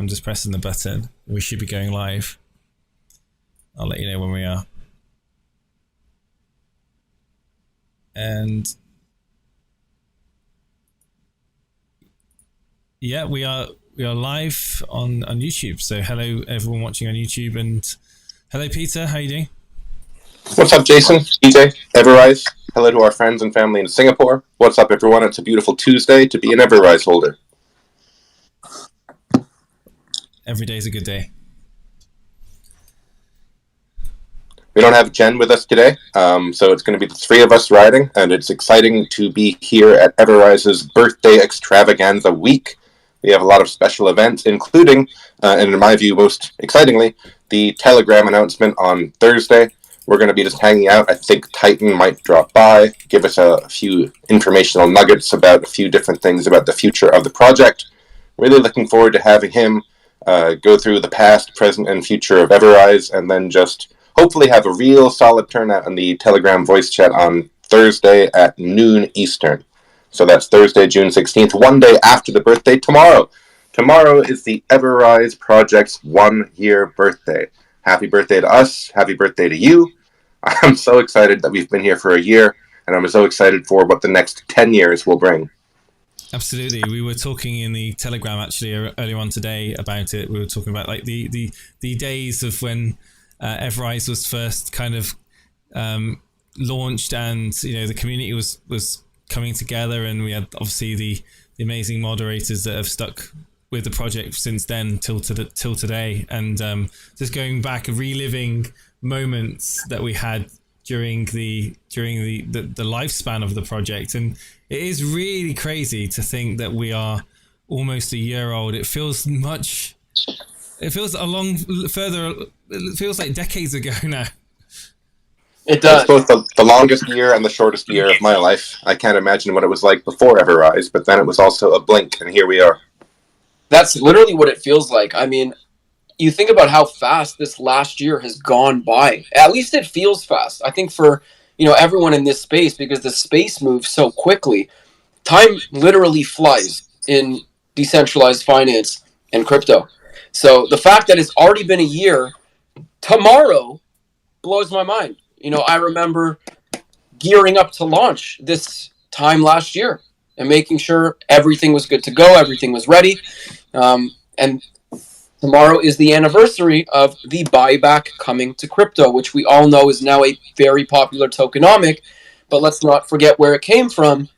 I'm just pressing the button. We should be going live. I'll let you know when we are. And yeah, we are live on YouTube. So hello everyone watching on YouTube, and hello Peter, how are you doing? What's up, Jason? DJ, EverRise. Hello to our friends and family in Singapore. What's up, everyone? It's a beautiful Tuesday to be an EverRise holder. Every day is a good day. We don't have Jen with us today, so it's going to be the three of us riding, and it's exciting to be here at EverRise's birthday extravaganza week. We have a lot of special events, including, and in my view, most excitingly, the Telegram announcement on Thursday. We're going to be just hanging out. I think Titan might drop by, give us a few informational nuggets about a few different things about the future of the project. Really looking forward to having him go through the past, present, and future of EverRise, and then just hopefully have a real solid turnout in the Telegram voice chat on Thursday at noon Eastern. So that's Thursday, June 16th, one day after the birthday tomorrow. Tomorrow is the EverRise project's 1-year birthday. Happy birthday to us. Happy birthday to you. I'm so excited that we've been here for a year, and I'm so excited for what the next 10 years will bring. Absolutely. We were talking in the Telegram actually earlier on today about it. We were talking about like the days of when EverRise was first kind of launched, and the community was coming together, and we had obviously the amazing moderators that have stuck with the project since then till today, and just going back and reliving moments that we had during the lifespan of the project. And it is really crazy to think that we are almost a year old. It feels like decades ago now. It does. It's both the longest year and the shortest year of my life. I can't imagine what it was like before EverRise, but then it was also a blink, and here we are. That's literally what it feels like. I mean, you think about how fast this last year has gone by. At least it feels fast. I think for everyone in this space, because the space moves so quickly, time literally flies in decentralized finance and crypto. So the fact that it's already been a year, tomorrow blows my mind. I remember gearing up to launch this time last year and making sure everything was good to go, everything was ready. And tomorrow is the anniversary of the buyback coming to crypto, which we all know is now a very popular tokenomic. But let's not forget where it came from.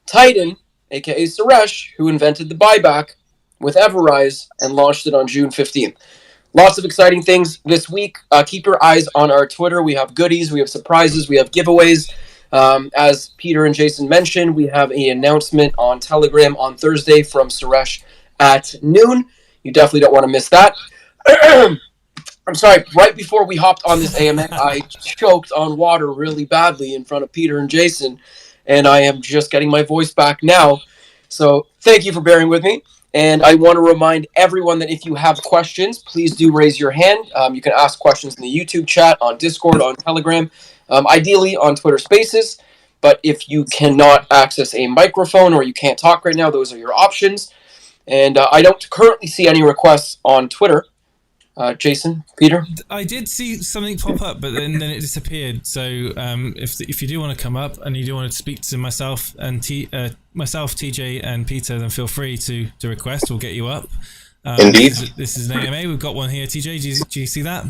Titan, aka Suresh, who invented the buyback with EverRise and launched it on June 15th. Lots of exciting things this week. Keep your eyes on our Twitter. We have goodies, we have surprises, we have giveaways. As Peter and Jason mentioned, we have an announcement on Telegram on Thursday from Suresh at noon. You definitely don't want to miss that. I'm sorry, right before we hopped on this AMA, I choked on water really badly in front of Peter and Jason, and I am just getting my voice back now. So thank you for bearing with me. And I want to remind everyone that if you have questions, please do raise your hand. You can ask questions in the YouTube chat, on Discord, on Telegram, ideally on Twitter Spaces. But if you cannot access a microphone or you can't talk right now, those are your options. And I don't currently see any requests on Twitter. Jason, Peter? I did see something pop up, but then it disappeared. So if you do want to come up and you do want to speak to myself, TJ, and Peter, then feel free to request. We'll get you up. Indeed. This is an AMA. We've got one here. TJ, do you see that?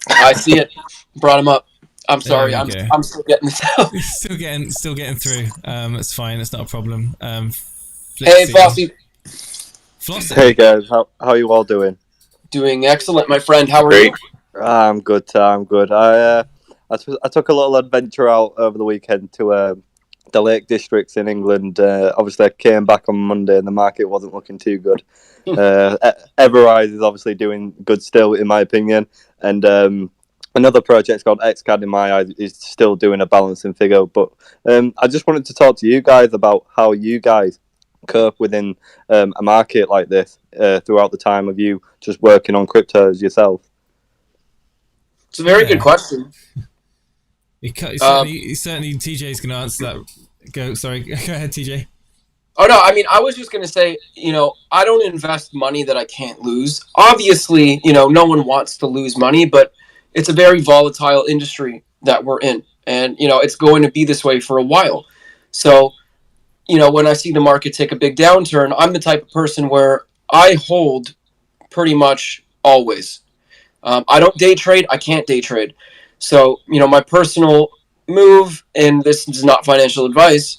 I see it. Brought him up. I'm sorry. I'm still getting this out. still getting through. It's fine. It's not a problem. Hey, Bossy. Flossie. Hey guys, how are you all doing? Doing excellent, my friend. How are you? I'm good. I'm good. I took a little adventure out over the weekend to the Lake Districts in England. Obviously, I came back on Monday and the market wasn't looking too good. EverRise is obviously doing good still, in my opinion, and another project called XCAD, in my eyes, is still doing a balancing figure. But I just wanted to talk to you guys about how you guys cope within a market like this throughout the time of you just working on cryptos yourself. It's a very good question. Certainly TJ's going to answer that. Go ahead, TJ. Oh no, I mean, I was just going to say, I don't invest money that I can't lose. Obviously, no one wants to lose money, but it's a very volatile industry that we're in. And, it's going to be this way for a while. So, when I see the market take a big downturn, I'm the type of person where I hold pretty much always. I don't day trade. I can't day trade. So, my personal move, and this is not financial advice,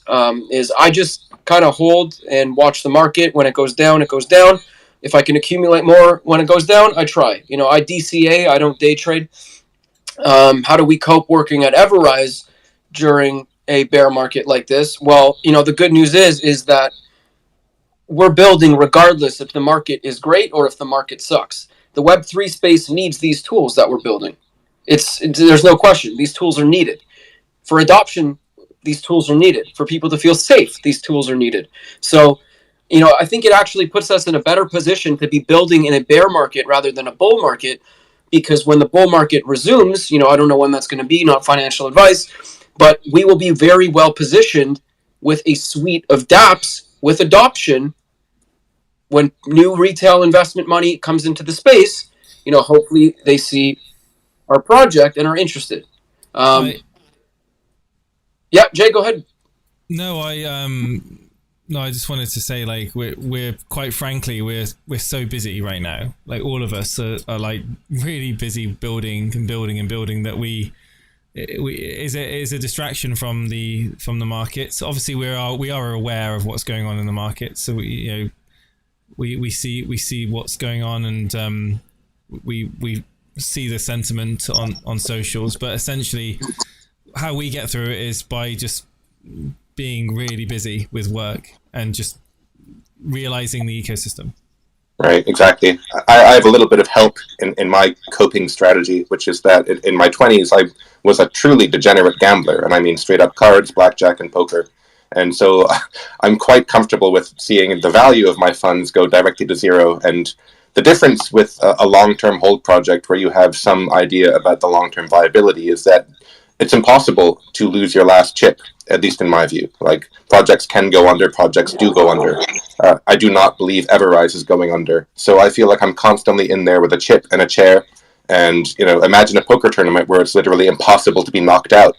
is I just kind of hold and watch the market. When it goes down, it goes down. If I can accumulate more when it goes down, I try. I DCA. I don't day trade. How do we cope working at EverRise during a bear market like this? Well, the good news is that we're building regardless if the market is great or if the market sucks. The Web3 space needs these tools that we're building. There's no question. These tools are needed. For adoption, these tools are needed. For people to feel safe, these tools are needed. So, I think it actually puts us in a better position to be building in a bear market rather than a bull market, because when the bull market resumes, I don't know when that's going to be, not financial advice, but we will be very well positioned with a suite of dApps with adoption when new retail investment money comes into the space. Hopefully they see our project and are interested. Yeah, Jay, go ahead. No, I just wanted to say, like, we're quite frankly, we're so busy right now. Like, all of us are like really busy building and building and building that we is a distraction from the markets. Obviously, we are aware of what's going on in the market, so we see what's going on, and we see the sentiment on socials. But essentially, how we get through it is by just being really busy with work and just realizing the ecosystem. Right, exactly. I have a little bit of help in my coping strategy, which is that in my 20s, I was a truly degenerate gambler, and I mean straight up cards, blackjack, and poker. And so I'm quite comfortable with seeing the value of my funds go directly to zero. And the difference with a long-term hold project where you have some idea about the long-term viability is that it's impossible to lose your last chip, at least in my view. Like, projects can go under, projects do go under. I do not believe EverRise is going under. So I feel like I'm constantly in there with a chip and a chair. And, imagine a poker tournament where it's literally impossible to be knocked out.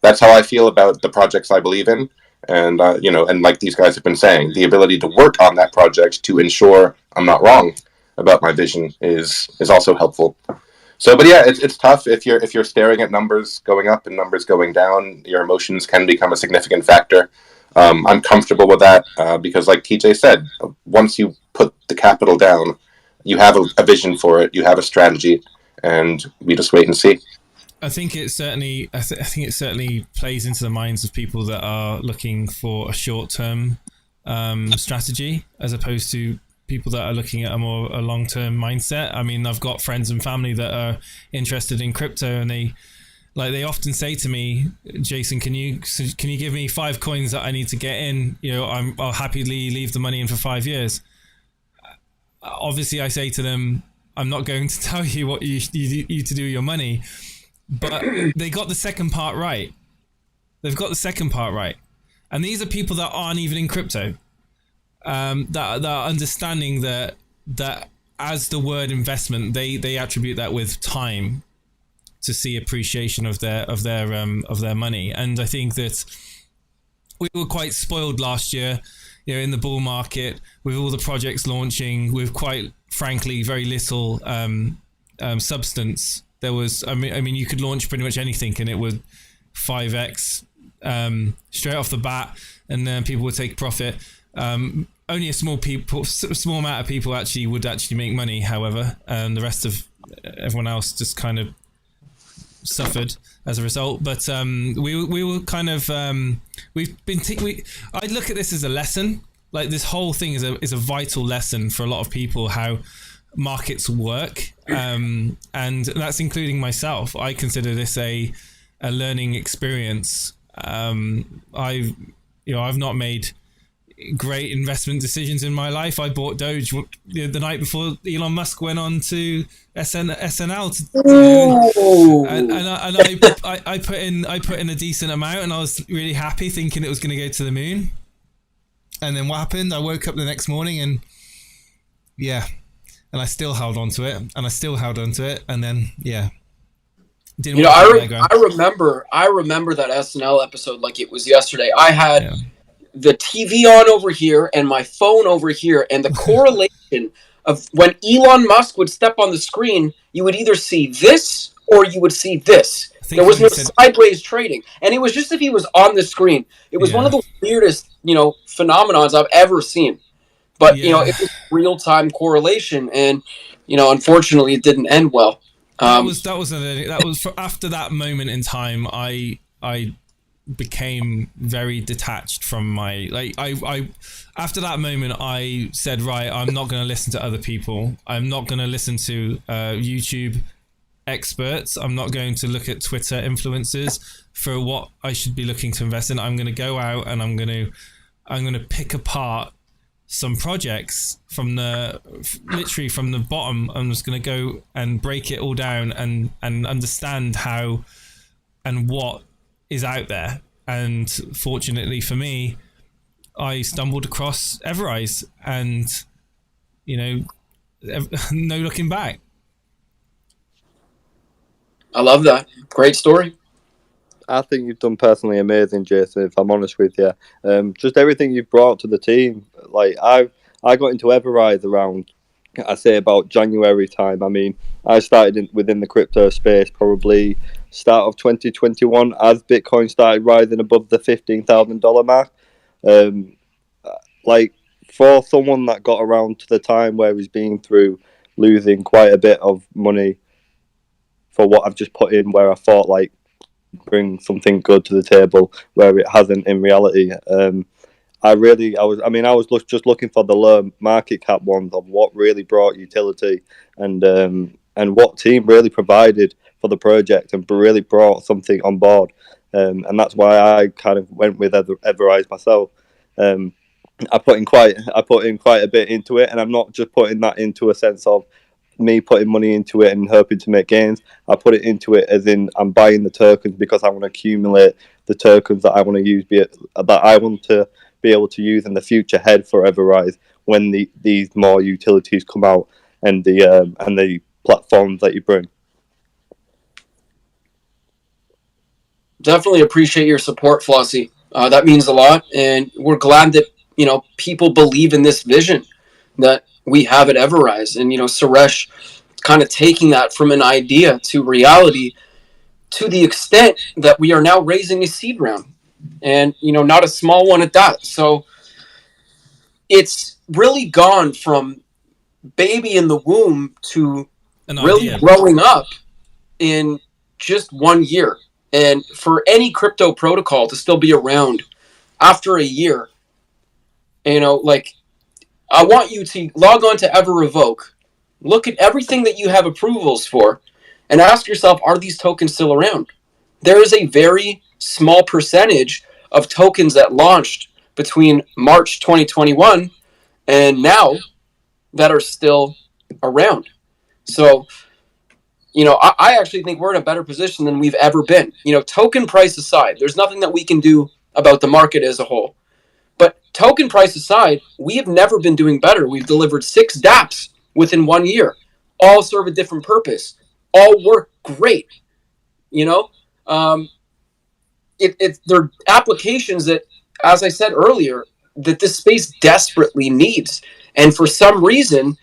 That's how I feel about the projects I believe in. And, and like these guys have been saying, the ability to work on that project to ensure I'm not wrong about my vision is also helpful. So, but yeah, it's tough if you're staring at numbers going up and numbers going down. Your emotions can become a significant factor. I'm comfortable with that because, like TJ said, once you put the capital down, you have a vision for it, you have a strategy, and we just wait and see. I think it certainly plays into the minds of people that are looking for a short-term strategy as opposed to people that are looking at a long-term mindset. I mean, I've got friends and family that are interested in crypto, and they often say to me, Jason, can you give me 5 coins that I need to get in? I'll happily leave the money in for 5 years. Obviously, I say to them, I'm not going to tell you what you to do with your money, but they got the second part right. They've got the second part right, and these are people that aren't even in crypto. That are understanding that as the word investment, they attribute that with time to see appreciation of their money. And I think that we were quite spoiled last year, in the bull market with all the projects launching with, quite frankly, very little substance. There was, I mean, you could launch pretty much anything and it would 5x straight off the bat, and then people would take profit. Only a small amount of people actually would make money, however, and the rest of everyone else just kind of suffered as a result. But we were kind of I look at this as a lesson. Like, this whole thing is a vital lesson for a lot of people, how markets work, and that's including myself. I consider this a learning experience. I've not made great investment decisions in my life. I bought Doge the night before Elon Musk went on to SNL, and I put in a decent amount, and I was really happy, thinking it was going to go to the moon. And then what happened? I woke up the next morning and I still held on to it, and I still held on to it, and then didn't. You know, I remember that SNL episode like it was yesterday. I had the TV on over here and my phone over here, and the correlation of when Elon Musk would step on the screen, you would either see this or you would see this. There was no sideways trading, and it was just if he was on the screen. It was one of the weirdest, phenomenons I've ever seen. But it was real-time correlation, and unfortunately, it didn't end well. That was after that moment in time. I became very detached from my I after that moment I said, right, I'm not going to listen to other people. I'm not going to listen to YouTube experts. I'm not going to look at Twitter influencers for what I should be looking to invest in. I'm going to go out and I'm going to pick apart some projects from literally from the bottom. I'm just going to go and break it all down and understand how and what is out there. And fortunately for me, I stumbled across EverRise, and no looking back. I love that. Great story. I think you've done personally amazing, Jason, if I'm honest with you. Just everything you've brought to the team. Like I got into EverRise around, I say, about January time. I mean, I started within the crypto space probably start of 2021 as Bitcoin started rising above the $15,000 mark. Like for someone that got around to the time where he's been through losing quite a bit of money for what I've just put in, where I thought like bring something good to the table where it hasn't in reality. I was just looking for the low market cap ones of what really brought utility and what team really provided for the project and really brought something on board. And that's why I kind of went with EverRise myself. I put in quite a bit into it, and I'm not just putting that into a sense of me putting money into it and hoping to make gains. I put it into it as in I'm buying the tokens because I want to accumulate the tokens that I want to use, that I want to be able to use in the future ahead for EverRise when these more utilities come out and the platforms that you bring. Definitely appreciate your support, Flossie. That means a lot, and we're glad that people believe in this vision that we have at EverRise, and Suresh kind of taking that from an idea to reality to the extent that we are now raising a seed round, and not a small one at that. So it's really gone from baby in the womb to really growing up in just 1 year. And for any crypto protocol to still be around after a year, I want you to log on to EverRevoke, look at everything that you have approvals for, and ask yourself, are these tokens still around? There is a very small percentage of tokens that launched between March 2021 and now that are still around. So, I actually think we're in a better position than we've ever been. Token price aside, there's nothing that we can do about the market as a whole. But token price aside, we have never been doing better. We've delivered 6 dApps within 1 year. All serve a different purpose. All work great. They're applications that, as I said earlier, that this space desperately needs. And for some reason,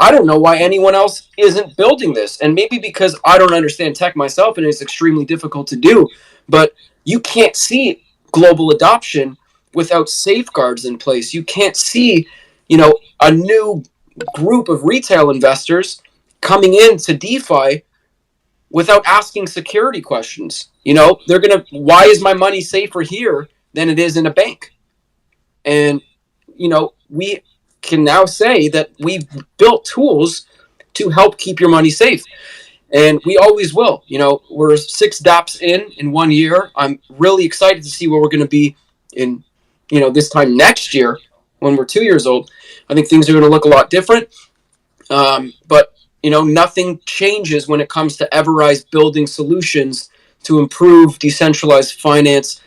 I don't know why anyone else isn't building this. And maybe because I don't understand tech myself and it's extremely difficult to do. But you can't see global adoption without safeguards in place. You can't see, a new group of retail investors coming into DeFi without asking security questions. They're going to, why is my money safer here than it is in a bank? And, we can now say that we've built tools to help keep your money safe. And we always will. We're 6 dApps in 1 year. I'm really excited to see where we're going to be in, this time next year when we're 2 years old. I think things are going to look a lot different. But, nothing changes when it comes to EverRise building solutions to improve decentralized finance,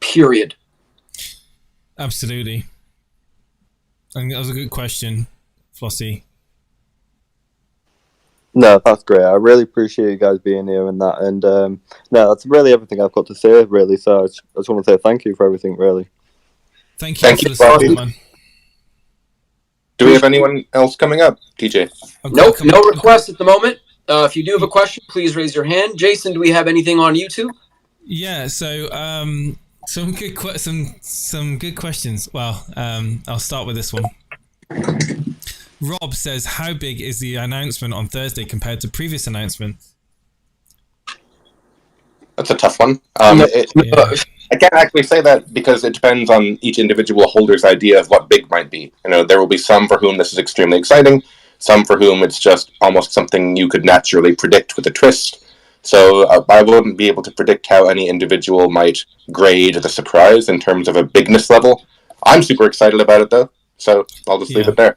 period. Absolutely. think that was a good question, Flossie. No, that's great. I really appreciate you guys being here and that. And no, that's really everything I've got to say, really. So I just want to say thank you for everything, really. Thank you for the Flossie. support, man. Do we have anyone else coming up, TJ? Nope, no requests at the moment. If you do have a question, please raise your hand. Jason, do we have anything on YouTube? Yeah, so some good questions. Well, I'll start with this one. Rob says, how big is the announcement on Thursday compared to previous announcements? That's a tough one. I can't actually say that because it depends on each individual holder's idea of what big might be. There will be some for whom this is extremely exciting, some for whom it's just almost something you could naturally predict with a twist. So I wouldn't be able to predict how any individual might grade the surprise in terms of a bigness level. I'm super excited about it though, so I'll just leave it there.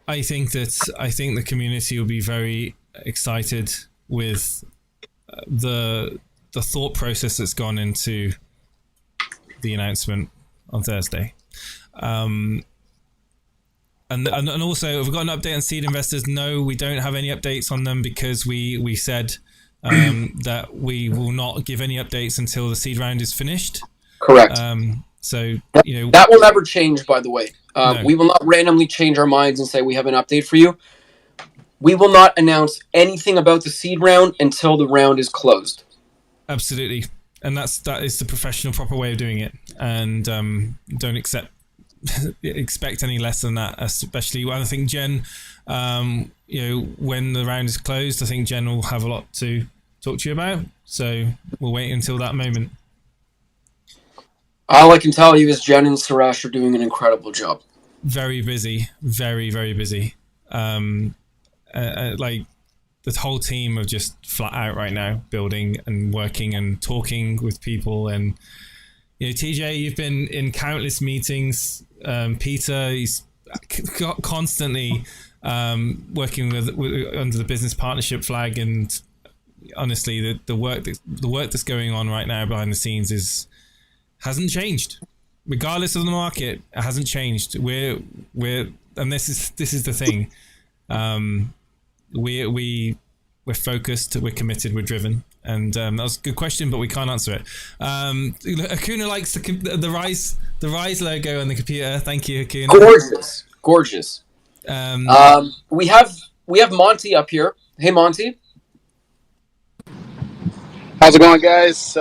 I think the community will be very excited with the thought process that's gone into the announcement on Thursday. And also, have we got an update on seed investors? No, we don't have any updates on them because we said that we will not give any updates until the seed round is finished. Correct. So that will never change, by the way. No. We will not randomly change our minds and say we have an update for you. We will not announce anything about the seed round until the round is closed. Absolutely. And that is the professional, proper way of doing it. And don't expect any less than that, especially when I think Jen, when the round is closed, I think Jen will have a lot to talk to you about. So we'll wait until that moment. All I can tell you is Jen and Suresh are doing an incredible job. Very busy. Very, very busy. Like the whole team are just flat out right now, building and working and talking with people. And TJ, you've been in countless meetings. Peter, he's constantly working with under the business partnership flag. And honestly, the work that's going on right now behind the scenes hasn't changed, regardless of the market. It hasn't changed. We're and this is the thing. We're focused, we're committed, we're driven, and that was a good question, but we can't answer it. Akuna likes the Rise logo on the computer. Thank you, Akuna. Gorgeous. We have Monty up here. Hey, Monty. How's it going, guys?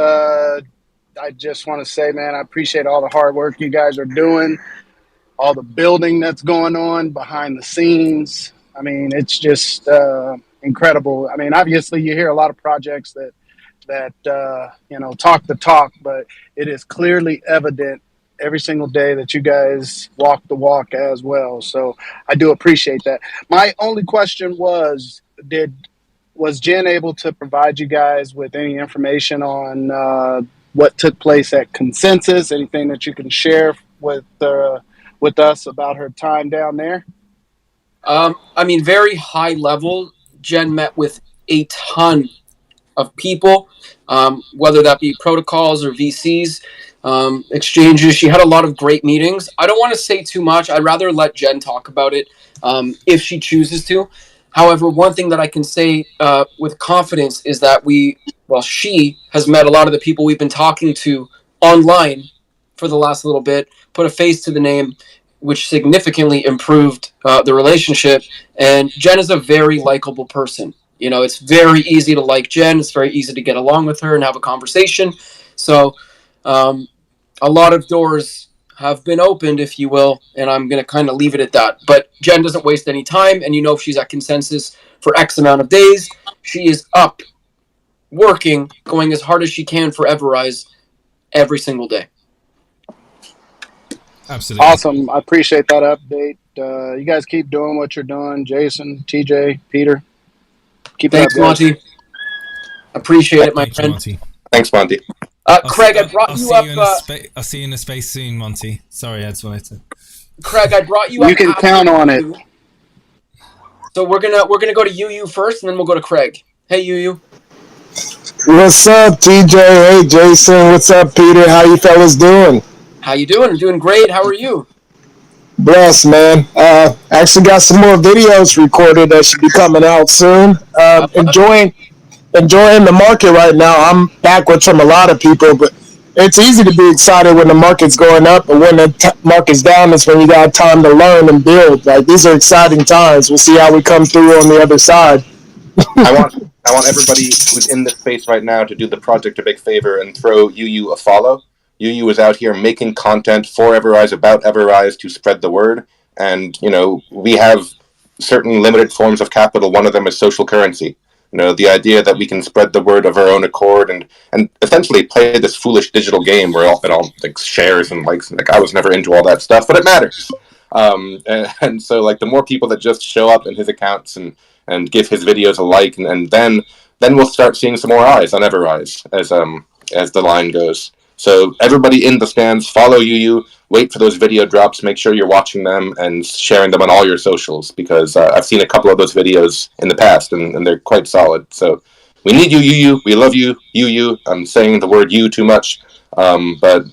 I just want to say, man, I appreciate all the hard work you guys are doing, all the building that's going on behind the scenes. I mean, it's just incredible. I mean, obviously you hear a lot of projects that talk the talk, but it is clearly evident every single day that you guys walk the walk as well. So I do appreciate that. My only question was Jen able to provide you guys with any information on what took place at Consensus? Anything that you can share with us about her time down there? I mean, very high level. Jen met with a ton of people, whether that be protocols or VCs, exchanges. She had a lot of great meetings. I don't want to say too much. I'd rather let Jen talk about it if she chooses to. However, one thing that I can say with confidence is that she has met a lot of the people we've been talking to online for the last little bit, put a face to the name, which significantly improved the relationship. And Jen is a very likable person. It's very easy to like Jen. It's very easy to get along with her and have a conversation. So a lot of doors have been opened, if you will, and I'm going to kind of leave it at that. But Jen doesn't waste any time, and if she's at Consensus for X amount of days, she is up, working, going as hard as she can for EverRise every single day. Absolutely. Awesome. I appreciate that update. You guys keep doing what you're doing. Jason, TJ, Peter. Thanks, Monty. Appreciate it, my friend. Monty. Thanks, Monty. Craig, I brought you up. I'll see you in the space soon, Monty. Sorry, I just wanted to. Craig, I brought you up. You can count on it. So we're gonna go to Yu first, and then we'll go to Craig. Hey, Yu. What's up, TJ? Hey, Jason. What's up, Peter? How you fellas doing? How you doing? I'm doing great. How are you? Bless, man. Actually got some more videos recorded that should be coming out soon. Enjoying the market right now. I'm backwards from a lot of people, but it's easy to be excited when the market's going up, and when the market's down is when you got time to learn and build. Like, these are exciting times. We'll see how we come through on the other side. I want everybody who's in this space right now to do the project a big favor and throw UU a follow. UU is out here making content for EverRise, about EverRise, to spread the word. And, we have certain limited forms of capital. One of them is social currency. The idea that we can spread the word of our own accord and essentially play this foolish digital game where it all like shares and likes. And, like, I was never into all that stuff, but it matters. And so, like, the more people that just show up in his accounts and give his videos a like, and then we'll start seeing some more eyes on EverRise as the line goes. So everybody in the stands, follow UU, wait for those video drops, make sure you're watching them and sharing them on all your socials, because I've seen a couple of those videos in the past, and they're quite solid. So we need you, UU. We love you, UU. I'm saying the word you too much, but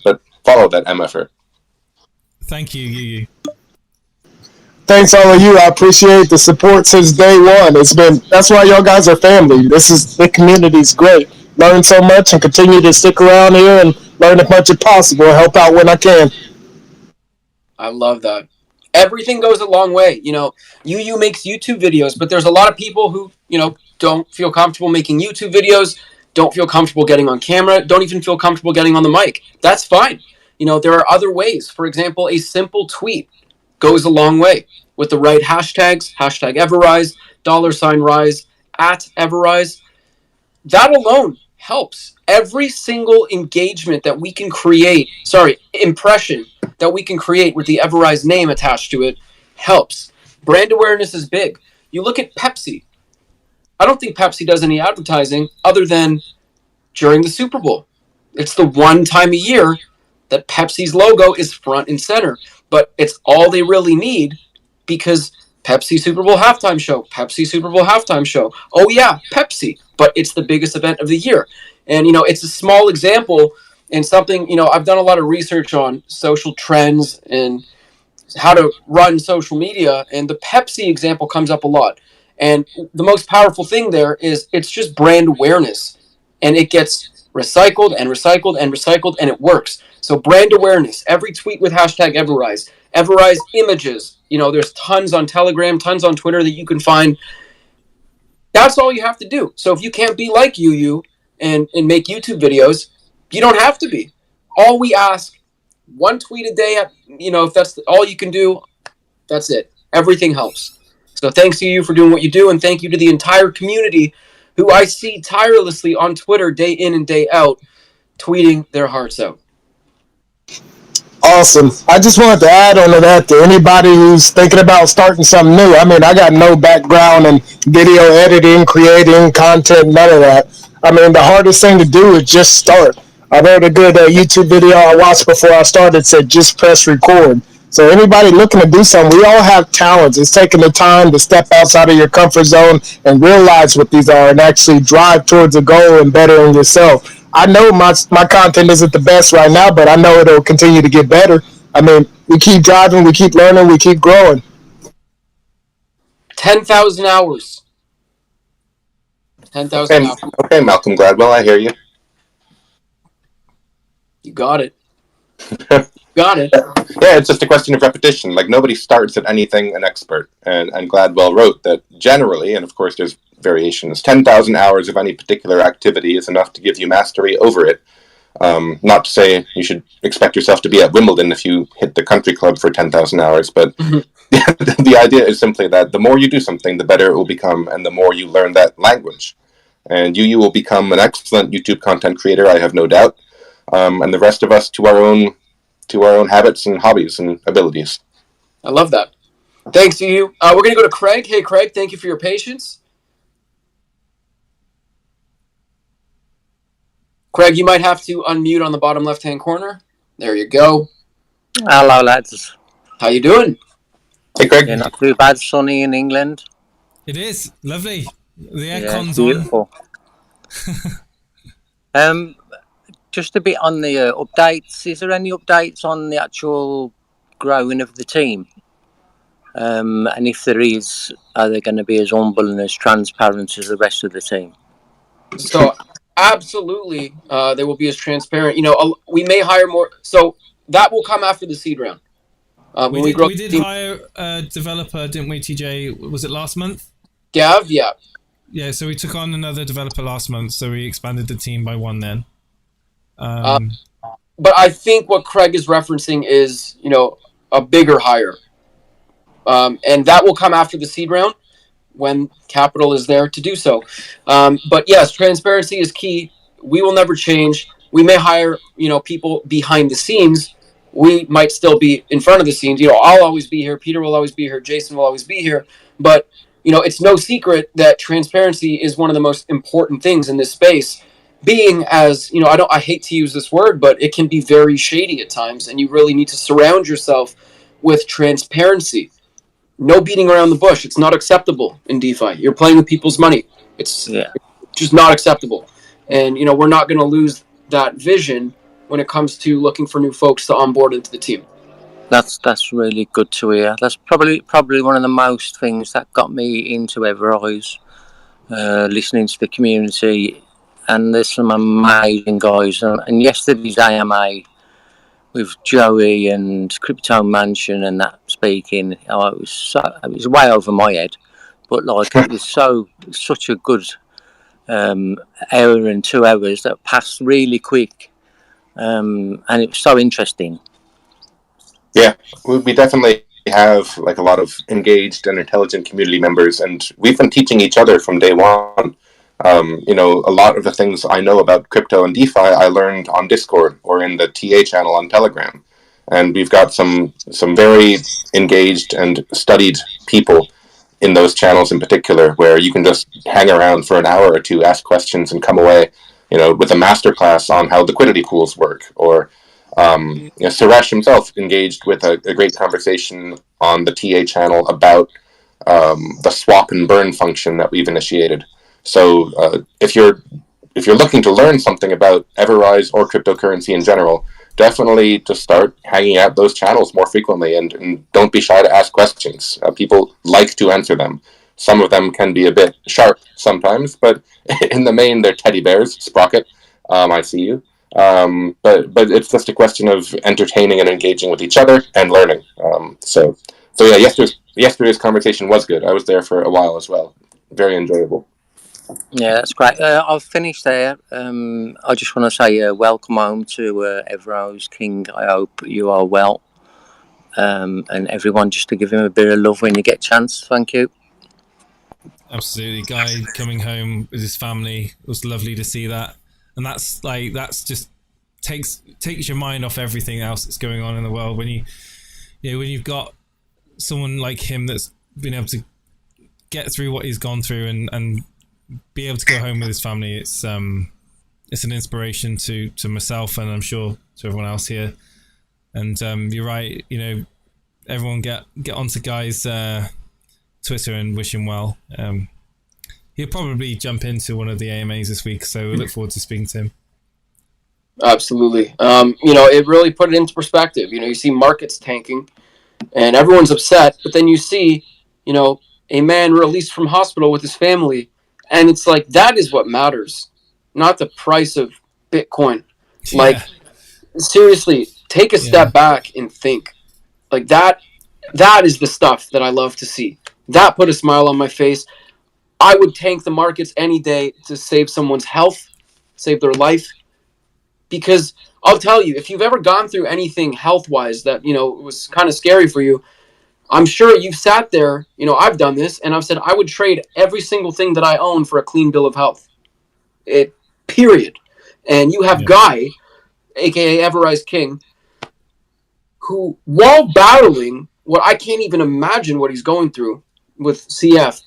follow that MFer. Thank you, UU. Thanks, all of you. I appreciate the support since day one. That's why y'all guys are family. The community's great. Learn so much and continue to stick around here and learn as much as possible. Help out when I can. I love that. Everything goes a long way. UU makes YouTube videos, but there's a lot of people who, don't feel comfortable making YouTube videos, don't feel comfortable getting on camera, don't even feel comfortable getting on the mic. That's fine. There are other ways. For example, a simple tweet goes a long way with the right hashtags, hashtag EverRise, $Rise, @EverRise. That alone helps. Every single engagement that we can create, impression that we can create with the EverRise name attached to it helps. Brand awareness is big. You look at Pepsi. I don't think Pepsi does any advertising other than during the Super Bowl. It's the one time a year that Pepsi's logo is front and center, but it's all they really need, because Pepsi Super Bowl halftime show, Pepsi Super Bowl halftime show. Oh yeah, Pepsi, but it's the biggest event of the year. And, it's a small example and something, I've done a lot of research on social trends and how to run social media, and the Pepsi example comes up a lot. And the most powerful thing there is it's just brand awareness, and it gets recycled and recycled and recycled, and it works. So brand awareness, every tweet with hashtag EverRise, EverRise images, there's tons on Telegram, tons on Twitter that you can find. That's all you have to do. So if you can't be like UU and make YouTube videos, you don't have to be. All we ask, one tweet a day, if that's all you can do, that's it. Everything helps. So thanks to you for doing what you do, and thank you to the entire community who I see tirelessly on Twitter day in and day out, tweeting their hearts out. Awesome. I just wanted to add on to that, to anybody who's thinking about starting something new. I mean, I got no background in video editing, creating content, none of that. I mean, the hardest thing to do is just start. I heard a good YouTube video I watched before I started said, just press record. So anybody looking to do something, we all have talents. It's taking the time to step outside of your comfort zone and realize what these are and actually drive towards a goal and bettering yourself. I know my content isn't the best right now, but I know it'll continue to get better. I mean, we keep driving, we keep learning, we keep growing. 10,000 hours. 10,000 hours. Okay, Malcolm Gladwell, I hear you. You got it. Got it. Yeah, it's just a question of repetition. Like, nobody starts at anything an expert. And Gladwell wrote that generally, and of course there's variations, 10,000 hours of any particular activity is enough to give you mastery over it. Not to say you should expect yourself to be at Wimbledon if you hit the country club for 10,000 hours, but the idea is simply that the more you do something, the better it will become, and the more you learn that language. And you will become an excellent YouTube content creator, I have no doubt. And the rest of us to our own habits and hobbies and abilities. I love that. Thanks to you. We're going to go to Craig. Hey, Craig, thank you for your patience. Craig, you might have to unmute on the bottom left-hand corner. There you go. Hello, lads. How you doing? Hey, Craig. Yeah, not too bad. Sunny in England. It is lovely. The aircon's beautiful. Just a bit on the updates. Is there any updates on the actual growing of the team? And if there is, are they going to be as humble and as transparent as the rest of the team? So absolutely, they will be as transparent. We may hire more. So that will come after the seed round. We did hire a developer, didn't we, TJ? Was it last month? Gav, yeah. Yeah, so we took on another developer last month, so we expanded the team by one then. But I think what Craig is referencing is, a bigger hire. And that will come after the seed round when capital is there to do so. But yes, transparency is key. We will never change. We may hire, people behind the scenes. We might still be in front of the scenes. I'll always be here. Peter will always be here. Jason will always be here. But, it's no secret that transparency is one of the most important things in this space. Being as, I hate to use this word, but it can be very shady at times. And you really need to surround yourself with transparency. No beating around the bush. It's not acceptable in DeFi. You're playing with people's money. It's just not acceptable. And, we're not going to lose that vision when it comes to looking for new folks to onboard into the team. That's really good to hear. That's probably one of the most things that got me into EverRise, listening to the community. And there's some amazing guys. And yesterday's AMA with Joey and Crypto Mansion and that speaking, it was way over my head. But it was such a good hour and 2 hours that passed really quick. And it was so interesting. Yeah, we definitely have a lot of engaged and intelligent community members, and we've been teaching each other from day one. A lot of the things I know about crypto and DeFi, I learned on Discord or in the TA channel on Telegram. And we've got some very engaged and studied people in those channels in particular, where you can just hang around for an hour or two, ask questions, and come away, with a masterclass on how liquidity pools work. Or Suresh himself engaged with a great conversation on the TA channel about the swap and burn function that we've initiated. So if you're looking to learn something about EverRise or cryptocurrency in general, definitely just start hanging out those channels more frequently, and don't be shy to ask questions. People like to answer them. Some of them can be a bit sharp sometimes, but in the main, they're teddy bears. Sprocket, I see you. But it's just a question of entertaining and engaging with each other and learning. So yeah, yesterday's conversation was good. I was there for a while as well. Very enjoyable. Yeah, that's great. I've finished there. I just want to say welcome home to EverRise King. I hope you are well. And everyone, just to give him a bit of love when you get a chance. Thank you. Absolutely. Guy coming home with his family. It was lovely to see that. And that's just takes your mind off everything else that's going on in the world. When when you've got someone like him that's been able to get through what he's gone through and be able to go home with his family, it's an inspiration to myself, and I'm sure to everyone else here. And you're right, everyone get onto Guy's Twitter and wish him well. He'll probably jump into one of the AMAs this week, so we look forward to speaking to him. Absolutely. It really put it into perspective. You see markets tanking and everyone's upset, but then you see, a man released from hospital with his family, and it's like, that is what matters, not the price of Bitcoin. Seriously, take a step back and think. That is the stuff that I love to see. That put a smile on my face. I would tank the markets any day to save someone's health, save their life. Because I'll tell you, if you've ever gone through anything health-wise that, was kind of scary for you, I'm sure you've sat there, I've done this, and I've said I would trade every single thing that I own for a clean bill of health. Period. And you have Guy, a.k.a. EverRise King, who, while battling what I can't even imagine what he's going through with CF,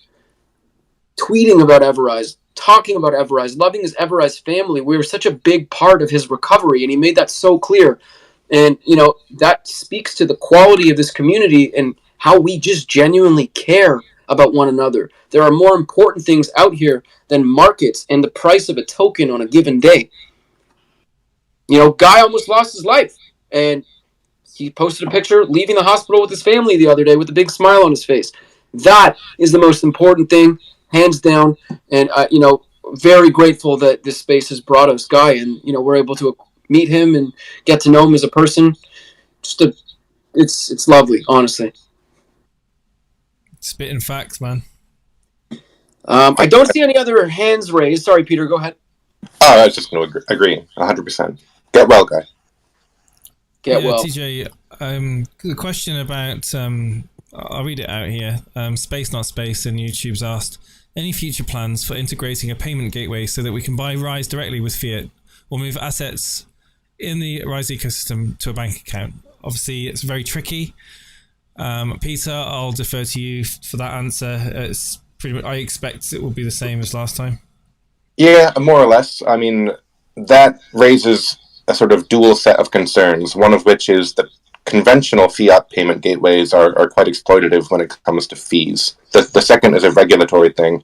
tweeting about EverRise, talking about EverRise, loving his EverRise family. We were such a big part of his recovery, and he made that so clear. And, that speaks to the quality of this community and how we just genuinely care about one another. There are more important things out here than markets and the price of a token on a given day. Guy almost lost his life, and he posted a picture leaving the hospital with his family the other day with a big smile on his face. That is the most important thing, hands down. And, very grateful that this space has brought us Guy, and, we're able to meet him and get to know him as a person. It's lovely, honestly. Spitting facts, man. I don't see any other hands raised. Sorry, Peter, go ahead. Oh, I was just going to agree 100%. Get well, Guy. Get well. TJ, the question about, I'll read it out here. Space Not Space in YouTube's asked, any future plans for integrating a payment gateway so that we can buy Rise directly with Fiat or move assets in the Rise ecosystem to a bank account? Obviously, it's very tricky. Peter, I'll defer to you for that answer. It's pretty much, I expect it will be the same as last time. Yeah, more or less. I mean, that raises a sort of dual set of concerns, one of which is that conventional fiat payment gateways are quite exploitative when it comes to fees. The second is a regulatory thing.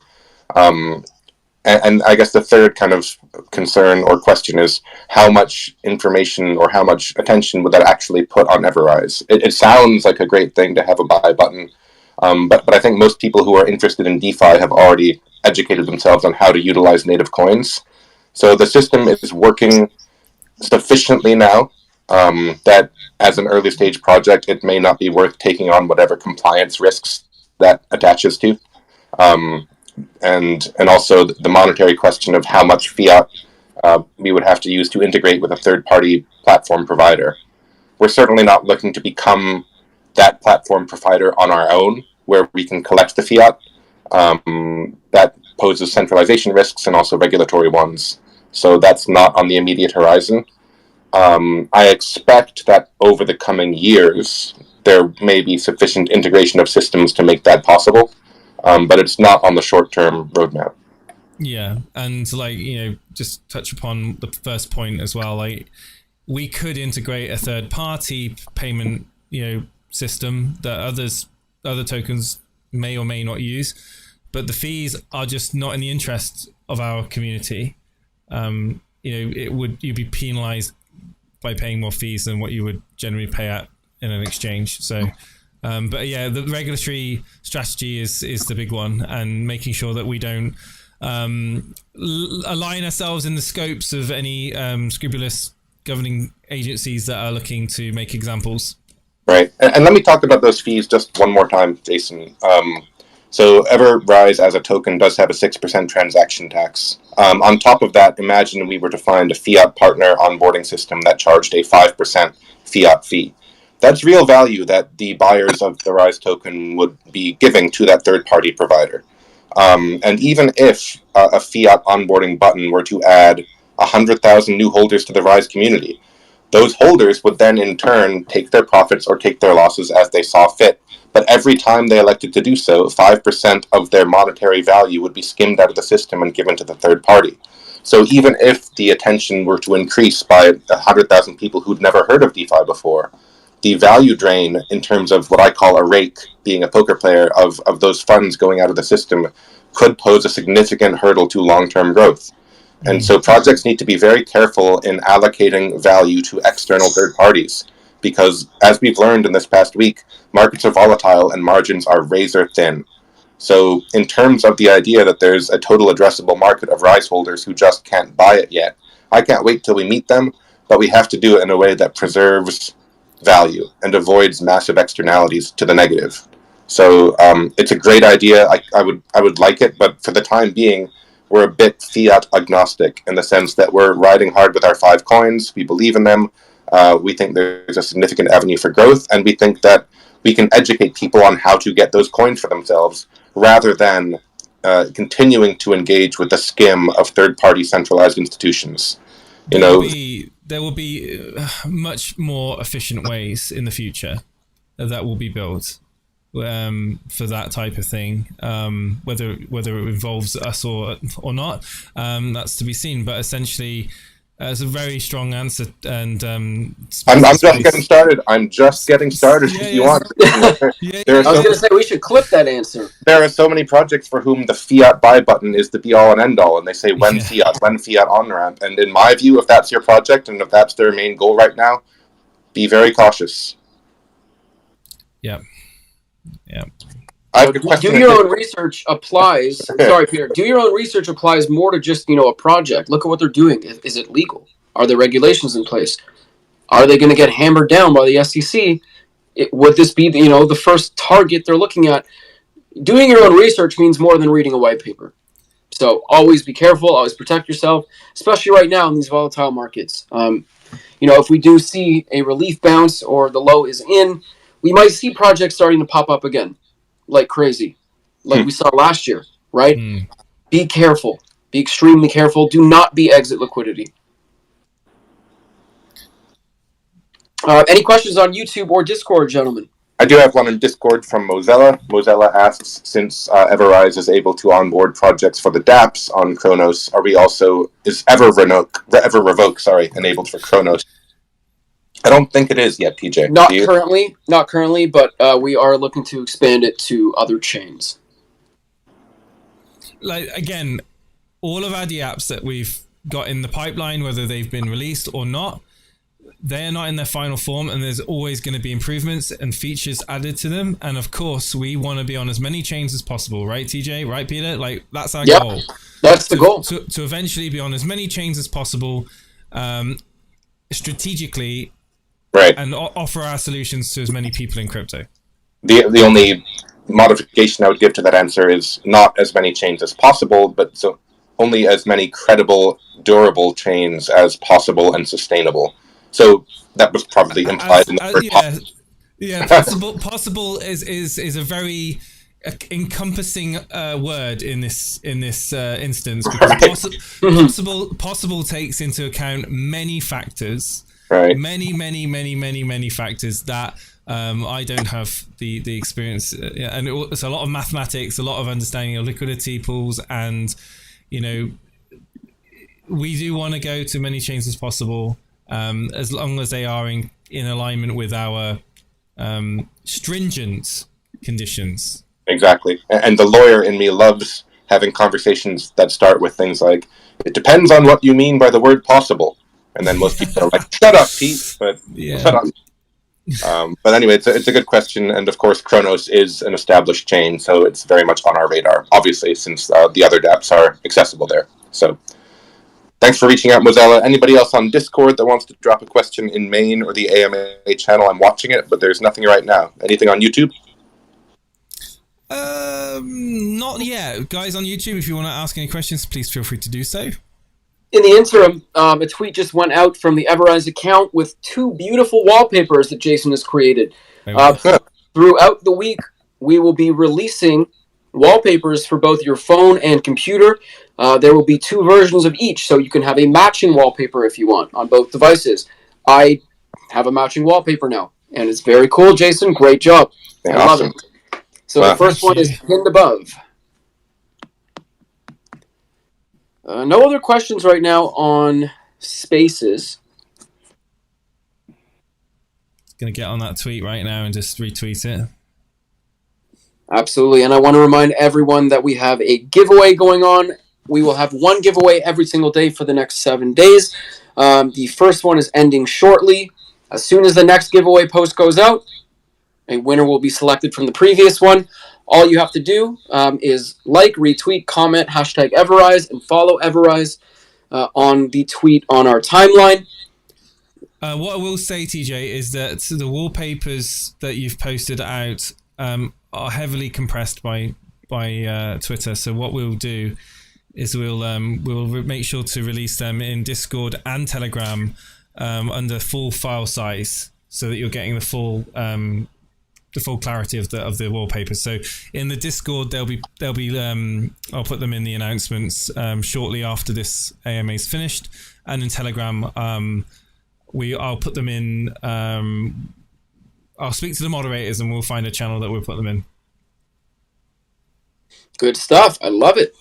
And I guess the third kind of concern or question is how much information or how much attention would that actually put on EverRise? It sounds like a great thing to have a buy button, but I think most people who are interested in DeFi have already educated themselves on how to utilize native coins. So the system is working sufficiently now that as an early stage project, it may not be worth taking on whatever compliance risks that attaches to. And also the monetary question of how much fiat we would have to use to integrate with a third-party platform provider. We're certainly not looking to become that platform provider on our own, where we can collect the fiat. That poses centralization risks and also regulatory ones. So that's not on the immediate horizon. I expect that over the coming years, there may be sufficient integration of systems to make that possible. But it's not on the short-term roadmap. Yeah, and just touch upon the first point as well. Like, we could integrate a third-party payment, system that other tokens may or may not use, but the fees are just not in the interest of our community. You'd be penalized by paying more fees than what you would generally pay at in an exchange. So. But yeah, the regulatory strategy is the big one, and making sure that we don't align ourselves in the scopes of any scrupulous governing agencies that are looking to make examples. Right, and let me talk about those fees just one more time, Jason. So EverRise as a token does have a 6% transaction tax. On top of that, imagine we were to find a fiat partner onboarding system that charged a 5% fiat fee. That's real value that the buyers of the Rise token would be giving to that third-party provider. And even if a fiat onboarding button were to add 100,000 new holders to the Rise community, those holders would then in turn take their profits or take their losses as they saw fit. But every time they elected to do so, 5% of their monetary value would be skimmed out of the system and given to the third party. So even if the attention were to increase by 100,000 people who'd never heard of DeFi before, the value drain in terms of what I call a rake, being a poker player, of those funds going out of the system could pose a significant hurdle to long-term growth. And so projects need to be very careful in allocating value to external third parties, because as we've learned in this past week, markets are volatile and margins are razor thin. So in terms of the idea that there's a total addressable market of Rise holders who just can't buy it yet, I can't wait till we meet them, but we have to do it in a way that preserves value and avoids massive externalities to the negative. So it's a great idea. I would like it, but for the time being, we're a bit fiat agnostic in the sense that we're riding hard with our 5 coins. We believe in them. We think there's a significant avenue for growth, and we think that we can educate people on how to get those coins for themselves rather than continuing to engage with the skim of third-party centralized institutions. There will be much more efficient ways in the future that will be built for that type of thing. Whether it involves us or not, that's to be seen. But essentially, it's a very strong answer. And I'm just getting started. If you want. I was going to say we should clip that answer. There are so many projects for whom the Fiat Buy Button is the be-all and end-all, and they say when Fiat on-ramp. And in my view, if that's your project and if that's their main goal right now, be very cautious. Yeah. I have a question. Do your own research applies. Sorry, Peter. Do your own research applies more to just a project. Look at what they're doing. Is it legal? Are there regulations in place? Are they going to get hammered down by the SEC? Would this be the first target they're looking at? Doing your own research means more than reading a white paper. So always be careful. Always protect yourself, especially right now in these volatile markets. If we do see a relief bounce or the low is in, we might see projects starting to pop up again like crazy, like we saw last year, right? Be careful. Be extremely careful. Do not be exit liquidity. Any questions on YouTube or Discord, gentlemen? I do have one in Discord from Mozilla. Mozilla asks, since EverRise is able to onboard projects for the dApps on Kronos, is EverRevoke enabled for Kronos? I don't think it is yet, PJ. Not currently, but we are looking to expand it to other chains. Like, again, all of our dApps that we've got in the pipeline, whether they've been released or not, they're not in their final form, and there's always going to be improvements and features added to them. And of course, we want to be on as many chains as possible, right, TJ? Right, Peter? Like, that's our goal. That's the goal. To eventually be on as many chains as possible, strategically, right, and offer our solutions to as many people in crypto. The only modification I would give to that answer is not as many chains as possible, but only as many credible, durable chains as possible and sustainable. So that was probably implied in the first part. Yeah, possible is a very encompassing word in this instance, because possible takes into account many factors, right? Many factors that I don't have the experience, and it's a lot of mathematics, a lot of understanding of liquidity pools, and we do want to go to many chains as possible. As long as they are in alignment with our stringent conditions. Exactly. And the lawyer in me loves having conversations that start with things like, it depends on what you mean by the word possible. And then most people are like, shut up, Pete. But shut up. But anyway, it's a good question. And of course, Kronos is an established chain, so it's very much on our radar, obviously, since the other dApps are accessible there. So thanks for reaching out, Mozilla. Anybody else on Discord that wants to drop a question in main or the AMA channel? I'm watching it, but there's nothing right now. Anything on YouTube? Not yet. Guys on YouTube, if you want to ask any questions, please feel free to do so. In the interim, a tweet just went out from the EverRise account with 2 beautiful wallpapers that Jason has created. Throughout the week, we will be releasing wallpapers for both your phone and computer. There will be 2 versions of each, so you can have a matching wallpaper if you want on both devices. I have a matching wallpaper now, and it's very cool, Jason. Great job. Yeah, I awesome. love it. So the first one is pinned above. No other questions right now on Spaces. Going to get on that tweet right now and just retweet it. Absolutely, and I want to remind everyone that we have a giveaway going on. We will have 1 giveaway every single day for the next 7 days. The first one is ending shortly. As soon as the next giveaway post goes out, a winner will be selected from the previous one. All you have to do is like, retweet, comment, #EverRise, and follow EverRise on the tweet on our timeline. What I will say, TJ, is that the wallpapers that you've posted out are heavily compressed by Twitter. So what we'll do is we'll make sure to release them in Discord and Telegram under full file size, so that you're getting the full clarity of the wallpapers. So in the Discord, they'll be I'll put them in the announcements shortly after this AMA is finished, and in Telegram I'll put them in. I'll speak to the moderators and we'll find a channel that we'll put them in. Good stuff. I love it.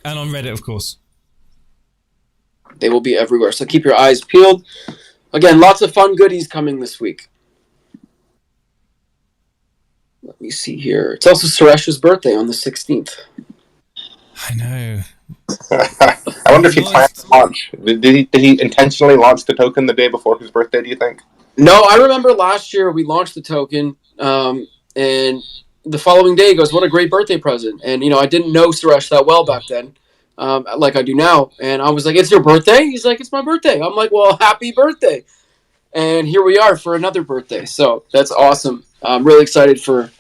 And on Reddit, of course. They will be everywhere, so keep your eyes peeled. Again, lots of fun goodies coming this week. Let me see here. It's also Suresh's birthday on the 16th. I know. I wonder if he planned to launch. Did he intentionally launch the token the day before his birthday, do you think? No, I remember last year we launched the token. And the following day he goes, what a great birthday present. And, you know, I didn't know Suresh that well back then, like I do now. And I was like, it's your birthday? He's like, it's my birthday. I'm like, well, happy birthday. And here we are for another birthday. So that's awesome. I'm really excited for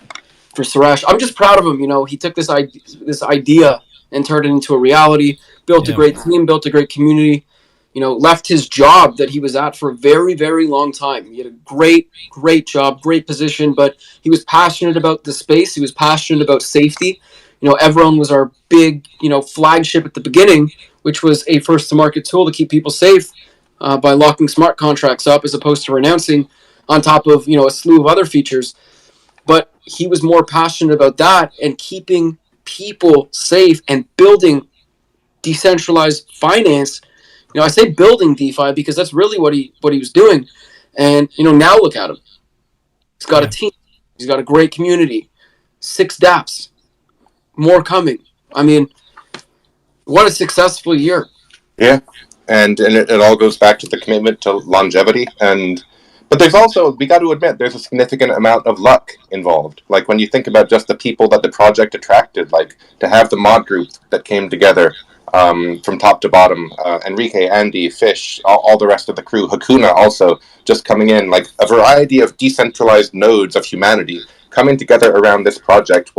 Suresh. I'm just proud of him. You know, he took this idea and turned it into a reality, built a great team, built a great community, you know, left his job that he was at for a very, very long time. He had a great, great job, great position, but he was passionate about the space. He was passionate about safety. You know, Everone was our big, you know, flagship at the beginning, which was a first to market tool to keep people safe by locking smart contracts up as opposed to renouncing, on top of, you know, a slew of other features. But he was more passionate about that and keeping people safe and building decentralized finance. You know, I say building DeFi because that's really what he was doing. And, you know, now look at him. He's got a team. He's got a great community. 6 dApps. More coming. I mean, what a successful year. Yeah. And it all goes back to the commitment to longevity. But there's also, we got to admit, there's a significant amount of luck involved. Like when you think about just the people that the project attracted, like to have the mod group that came together from top to bottom, Enrique, Andy, Fish, all the rest of the crew, Hakuna also just coming in, like a variety of decentralized nodes of humanity coming together around this project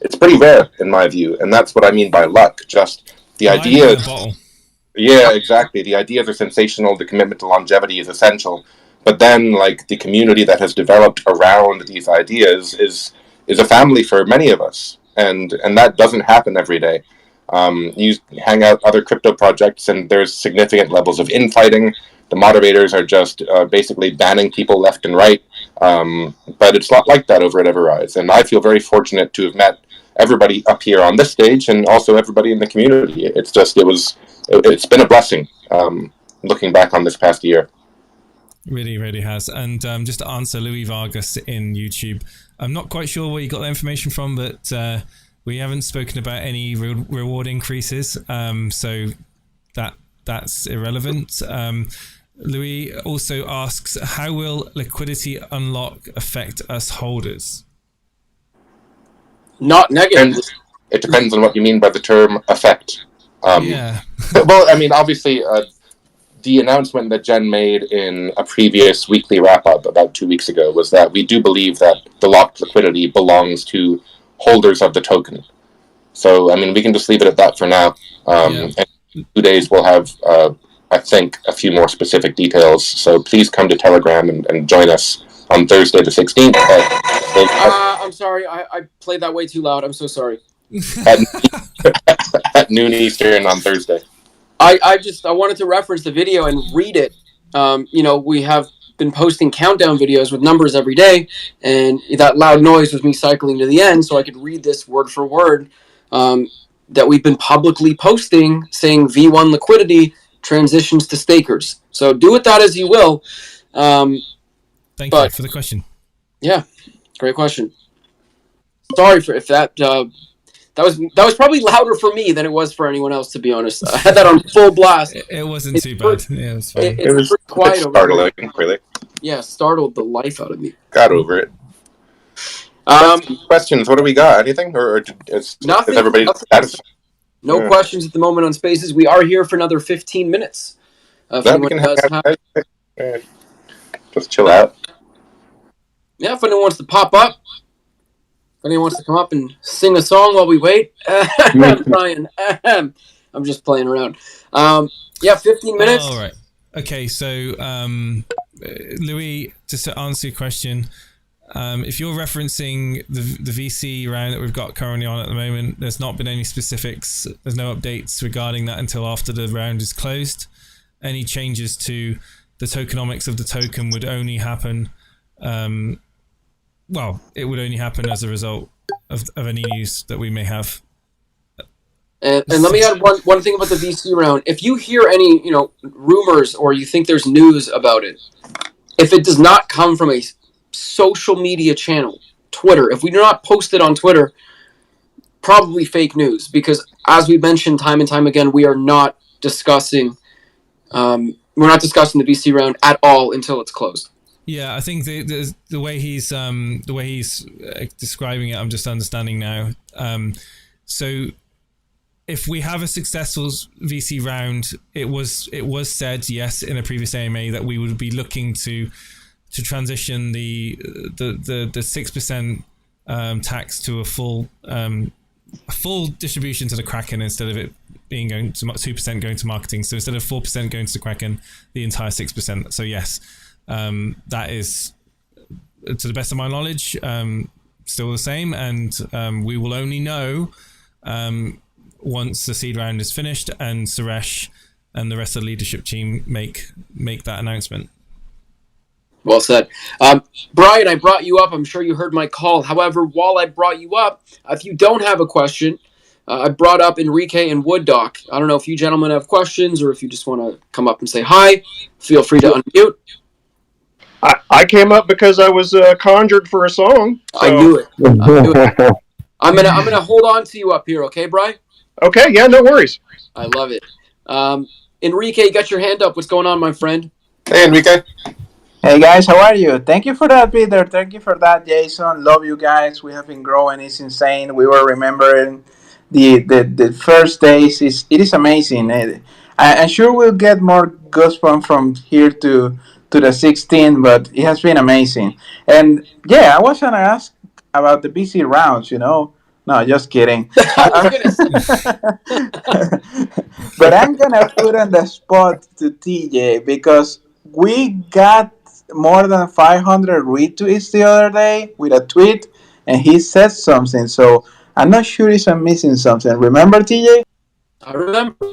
it's pretty rare in my view. And that's what I mean by luck. Just the ideas. Yeah, exactly. The ideas are sensational. The commitment to longevity is essential. But then, like, the community that has developed around these ideas is a family for many of us, and that doesn't happen every day. You hang out other crypto projects, and there's significant levels of infighting. The moderators are just basically banning people left and right. But it's not like that over at EverRise, and I feel very fortunate to have met everybody up here on this stage, and also everybody in the community. It's been a blessing looking back on this past year. Really, really has. And just to answer Louis Vargas in YouTube, I'm not quite sure where you got that information from, but we haven't spoken about any reward increases, so that's irrelevant. Louis also asks, how will liquidity unlock affect us holders? Not negative. It depends on what you mean by the term affect. Yeah. Well, I mean, obviously, the announcement that Jen made in a previous weekly wrap-up about 2 weeks ago was that we do believe that the locked liquidity belongs to holders of the token. So, I mean, we can just leave it at that for now. And in 2 days, we'll have, I think, a few more specific details. So please come to Telegram and join us on Thursday the 16th. I'm sorry, I played that way too loud. I'm so sorry. At noon Eastern on Thursday. I wanted to reference the video and read it. You know, we have been posting countdown videos with numbers every day, and that loud noise was me cycling to the end so I could read this word for word that we've been publicly posting, saying V1 liquidity transitions to stakers. So do with that as you will. Thank you for the question. Yeah, great question. Sorry for if that that was probably louder for me than it was for anyone else, to be honest. I had that on full blast. It wasn't too bad. Yeah, it was fine. It was quite startling, really. Yeah, startled the life out of me. Got over it. Questions? What do we got? Anything? Or is everybody satisfied? No questions at the moment on Spaces. We are here for another 15 minutes. Just chill out. Yeah, if anyone wants to pop up. If anyone wants to come up and sing a song while we wait. Brian. I'm just playing around. 15 minutes. All right. Okay, so Louis, just to answer your question, if you're referencing the VC round that we've got currently on at the moment, there's not been any specifics. There's no updates regarding that until after the round is closed. Any changes to the tokenomics of the token would only happen, it would only happen as a result of any news that we may have. And let me add one thing about the VC round. If you hear any, rumors or you think there's news about it, if it does not come from a social media channel, Twitter, if we do not post it on Twitter, probably fake news, because as we mentioned time and time again, we're not discussing the VC round at all until it's closed. Yeah, I think the way he's describing it, I'm just understanding now. So if we have a successful VC round, it was said, yes, in a previous AMA, that we would be looking to transition the 6% tax to a full distribution to the Kraken, instead of it being going to 2% going to marketing. So instead of 4% going to the Kraken, the entire 6%. So yes, that is, to the best of my knowledge, still the same, and we will only know once the seed round is finished and Suresh and the rest of the leadership team make that announcement. Well said. Brian, I brought you up. I'm sure you heard my call. However, while I brought you up, if you don't have a question, I brought up Enrique and Wood Doc. I don't know if you gentlemen have questions or if you just want to come up and say hi. Feel free to unmute. I came up because I was conjured for a song. So. I knew it. I'm gonna hold on to you up here, okay, Brian? Okay, yeah, no worries. I love it. Enrique, you got your hand up. What's going on, my friend? Hey, Enrique. Hey guys, how are you? Thank you for that, Peter. Thank you for that, Jason. Love you guys. We have been growing. It's insane. We were remembering the first days. It is amazing. I'm sure we'll get more goosebumps from here to the 16, but it has been amazing. And yeah, I was gonna ask about the BC rounds. No, just kidding. But I'm gonna put on the spot to TJ because we got more than 500 retweets the other day with a tweet, and he said something. So I'm not sure if I'm missing something. Remember, TJ? I remember.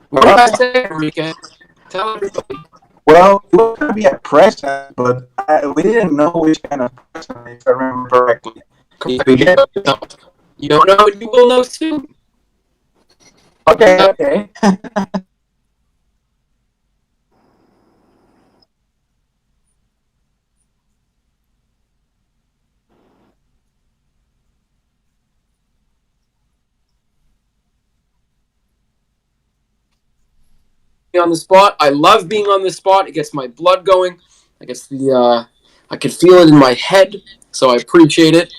What did I say, Enrique? Tell everybody. Well, it was going to be a present, but we didn't know which kind of present, if I remember correctly. You don't know, and you will know soon. Okay. On the spot. I love being on the spot. It gets my blood going. I can feel it in my head, so I appreciate it.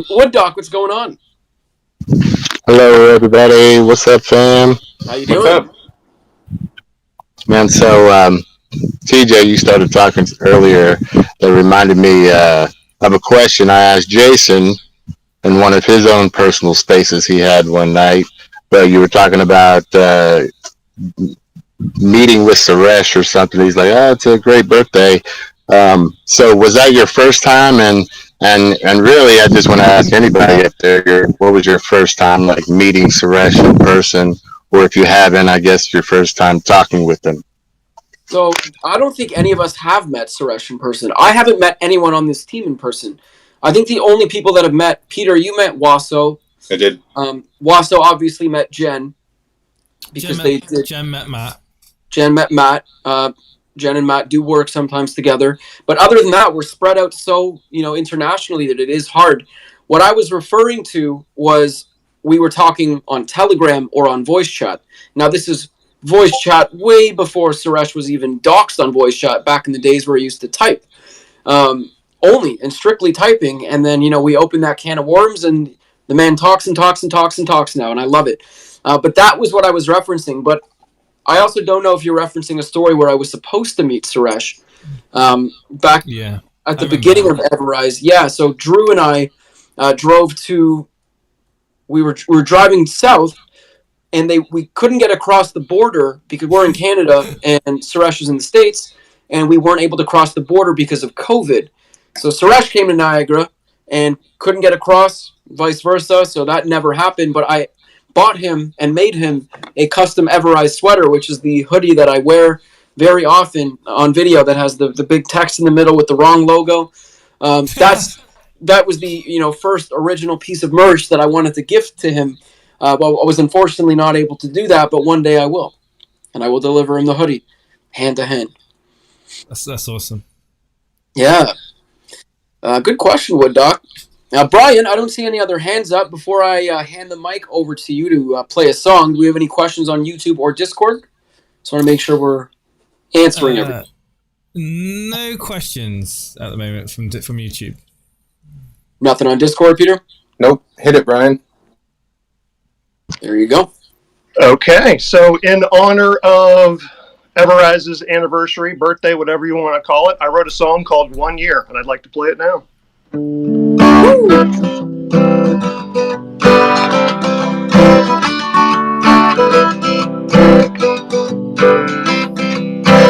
Wood Doc, what's going on? Hello, everybody. What's up, fam? How you doing? Man, so TJ, you started talking earlier. That reminded me of a question I asked Jason in one of his own personal spaces he had one night. But you were talking about meeting with Suresh or something. He's like, "Oh, it's a great birthday." So was that your first time? And really, I just want to ask anybody up there, what was your first time like meeting Suresh in person, or if you haven't, I guess your first time talking with him? So I don't think any of us have met Suresh in person. I haven't met anyone on this team in person. I think the only people that have met, Peter, you met Wasso. I did. Wasso obviously met Jen. Because Jen met Matt. Jen met Matt. Jen and Matt do work sometimes together. But other than that, we're spread out so, internationally that it is hard. What I was referring to was we were talking on Telegram or on voice chat. Now, this is voice chat way before Suresh was even doxed on voice chat, back in the days where he used to type only and strictly typing. And then, we open that can of worms and the man talks and talks and talks and talks now. And I love it. But that was what I was referencing. But I also don't know if you're referencing a story where I was supposed to meet Suresh back at the beginning of EverRise. Yeah, so Drew and I drove to. We were driving south, and we couldn't get across the border because we're in Canada and Suresh is in the States, and we weren't able to cross the border because of COVID. So Suresh came to Niagara and couldn't get across, vice versa. So that never happened. But I bought him and made him a custom EverRise sweater, which is the hoodie that I wear very often on video that has the big text in the middle with the wrong logo. That was the first original piece of merch that I wanted to gift to him. Well, I was unfortunately not able to do that, but one day I will. And I will deliver him the hoodie, hand to hand. That's awesome. Yeah. Good question, Wood Doc. Now, Brian, I don't see any other hands up. Before I hand the mic over to you to play a song, do we have any questions on YouTube or Discord? Just want to make sure we're answering everything. No questions at the moment from YouTube. Nothing on Discord, Peter? Nope. Hit it, Brian. There you go. Okay, so in honor of EverRise's anniversary, birthday, whatever you want to call it, I wrote a song called 1 Year, and I'd like to play it now.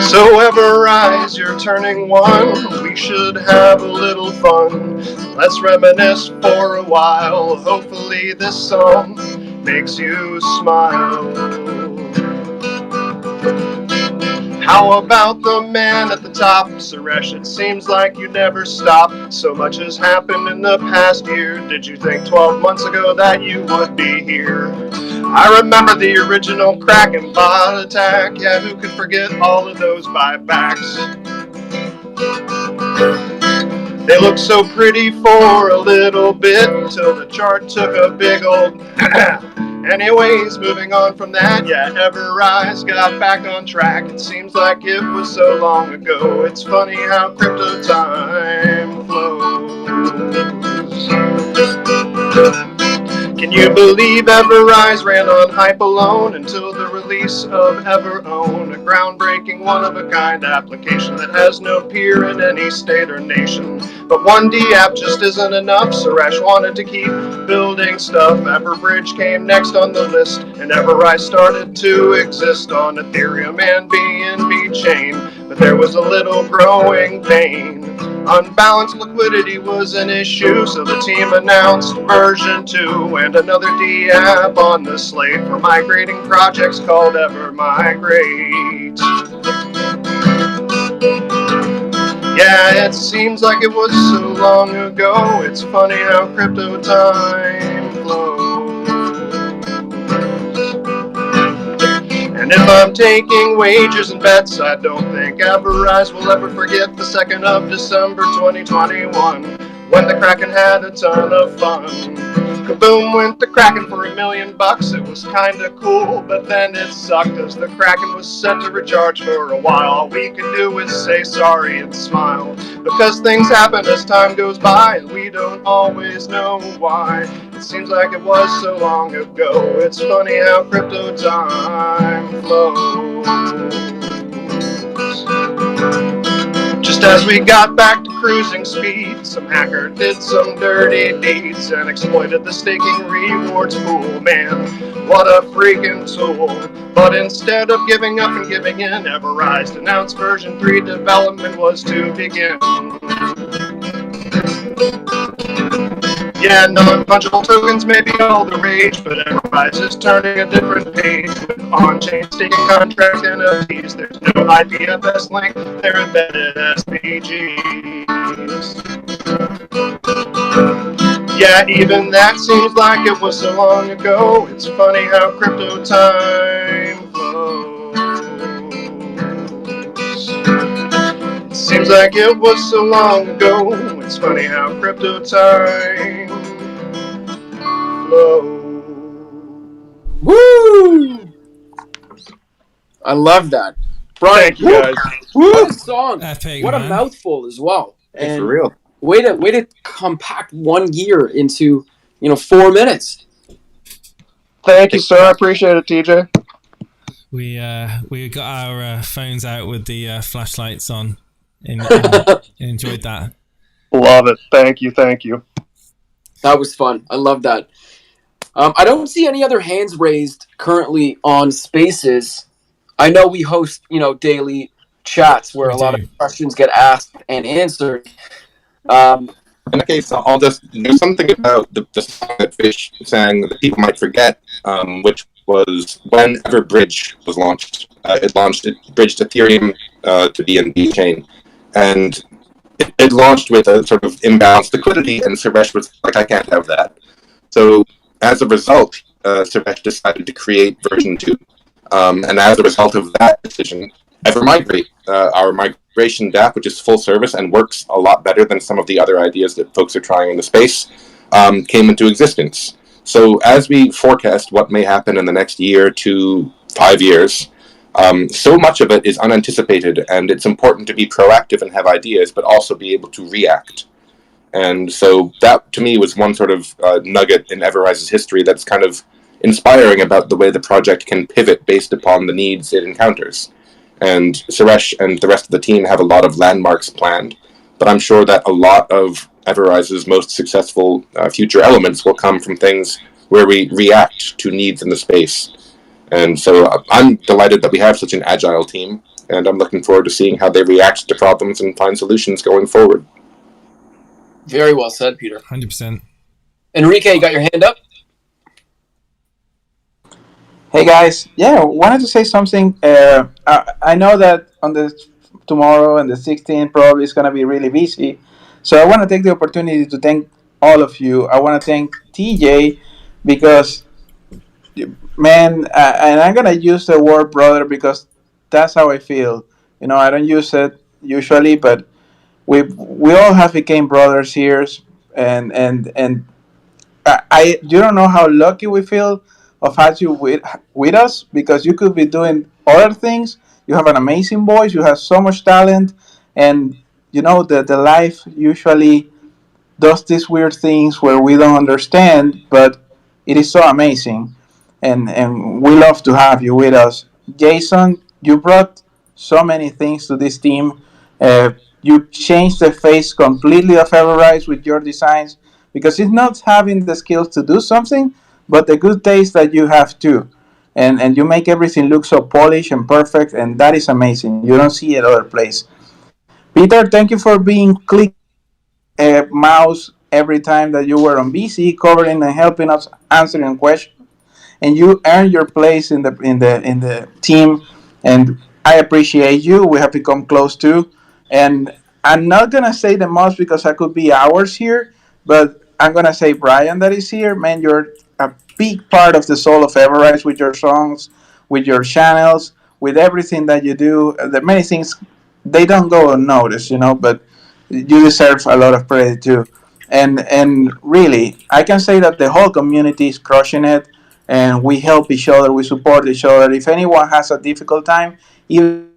So EverRise, you're turning 1. We should have a little fun. Let's reminisce for a while. Hopefully this song makes you smile. How about the man at the top, Suresh? It seems like you never stop. So much has happened in the past year. Did you think 12 months ago that you would be here? I remember the original Kraken bot attack. Yeah, who could forget all of those buybacks? They looked so pretty for a little bit till the chart took a big old Anyways, moving on from that, yeah, EverRise got back on track. It seems like it was so long ago. It's funny how crypto time flows. Can you believe EverRise ran on hype alone until the release of EverOwn, a groundbreaking, one-of-a-kind application that has no peer in any state or nation. But 1D app just isn't enough. Suresh wanted to keep building stuff. EverBridge came next on the list, and EverRise started to exist on Ethereum and BNB chain. But there was a little growing pain. Unbalanced liquidity was an issue, so the team announced version 2 and another D app on the slate for migrating projects called EverMigrate. Yeah, it seems like it was so long ago. It's funny how crypto time flows. And if I'm taking wagers and bets, I don't think EverRise will ever forget the 2nd of December 2021, when the Kraken had a ton of fun. Kaboom went the Kraken for $1 million. It was kinda cool, but then it sucked as the Kraken was set to recharge for a while. All we could do is say sorry and smile, because things happen as time goes by, and we don't always know why. It seems like it was so long ago. It's funny how crypto time flows. Just as we got back to cruising speed, some hacker did some dirty deeds and exploited the staking rewards pool. Man, what a freaking tool. But instead of giving up and giving in, EverRise announced version 3 development was to begin. Yeah, non-fungible tokens may be all the rage, but EverRise is turning a different page with on-chain staking contract NFTs. There's no IPFS link, they're embedded SPGs. Yeah, even that seems like it was so long ago. It's funny how crypto time flows. It seems like it was so long ago. It's funny how crypto time flows. Woo! I love that. Brian, thank you guys. What a song. Epic, what man. a mouthful as well. And for real. Way to compact 1 year into 4 minutes. Thank you, sir. I appreciate it, TJ. We got our phones out with the flashlights on and enjoyed that. Love it. Thank you. Thank you. That was fun. I love that. I don't see any other hands raised currently on Spaces. I know we host, daily chats where a lot of questions get asked and answered. In that case, I'll just do something about the song that Fish sang that people might forget, which was when EverBridge was launched. It bridged Ethereum to BNB chain, and it launched with a sort of imbalanced liquidity, and Suresh was like, I can't have that. So as a result, Suresh decided to create version 2. And as a result of that decision, EverMigrate, our migration DApp, which is full service and works a lot better than some of the other ideas that folks are trying in the space, came into existence. So as we forecast what may happen in the next year to 5 years, So much of it is unanticipated, and it's important to be proactive and have ideas, but also be able to react. And so that, to me, was one sort of nugget in EverRise's history that's kind of inspiring about the way the project can pivot based upon the needs it encounters. And Suresh and the rest of the team have a lot of landmarks planned, but I'm sure that a lot of EverRise's most successful future elements will come from things where we react to needs in the space. And so I'm delighted that we have such an agile team, and I'm looking forward to seeing how they react to problems and find solutions going forward. Very well said, Peter. 100%. Enrique, you got your hand up? Hey guys, yeah, wanted to say something. I know that on the tomorrow and the 16th probably is gonna be really busy, so I want to take the opportunity to thank all of you. I want to thank TJ because, man, and I'm gonna use the word brother because that's how I feel. You know, I don't use it usually, but we all have became brothers here, and you don't know how lucky we feel of having you with us because you could be doing other things. You have an amazing voice. You have so much talent, and you know that the life usually does these weird things where we don't understand, but it is so amazing, and we love to have you with us. Jason, you brought so many things to this team. You changed the face completely of EverRise with your designs because it's not having the skills to do something, but the good taste that you have too. And you make everything look so polished and perfect, and that is amazing. You don't see it other place. Peter, thank you for being click mouse every time that you were on BC, covering and helping us answering questions. And you earned your place in the team, and I appreciate you. We have become close too, and I'm not gonna say the most because I could be hours here, but I'm gonna say Brian that is here. Man, you're a big part of the soul of EverRise with your songs, with your channels, with everything that you do. There are many things they don't go unnoticed, you know, but you deserve a lot of credit too. And really, I can say that the whole community is crushing it, and we help each other, we support each other. If anyone has a difficult time, even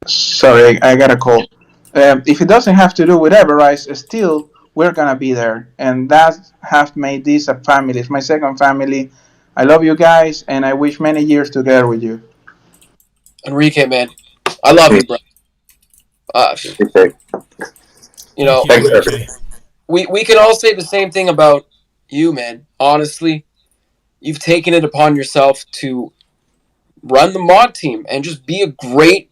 sorry, I got a cold. If it doesn't have to do with EverRise, still we're gonna be there, and that have made this a family. It's my second family. I love you guys, and I wish many years together with you. Enrique, man, I love you, bro. You know, we can all say the same thing about you, man. Honestly, you've taken it upon yourself to run the mod team and just be a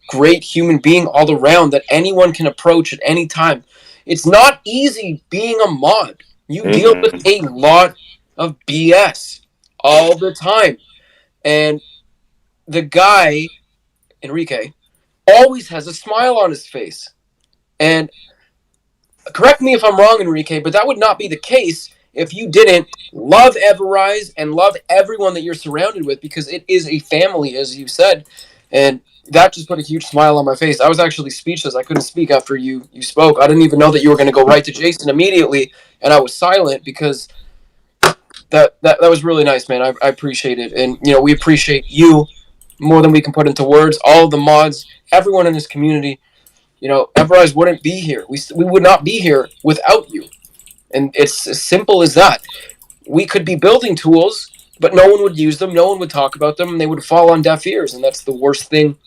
great human being all around that anyone can approach at any time. It's not easy being a mod. You deal with a lot of BS all the time. And the guy, Enrique, always has a smile on his face. And correct me if I'm wrong, Enrique, but that would not be the case if you didn't love EverRise and love everyone that you're surrounded with, because it is a family, as you said. And that just put a huge smile on my face. I was actually speechless. I couldn't speak after you spoke. I didn't even know that you were going to go right to Jason immediately, and I was silent because that was really nice, man. I appreciate it. And, you know, we appreciate you more than we can put into words. All of the mods, everyone in this community. You know, EverRise wouldn't be here. We would not be here without you. And it's as simple as that. We could be building tools, but no one would use them. No one would talk about them, and they would fall on deaf ears. And that's the worst thing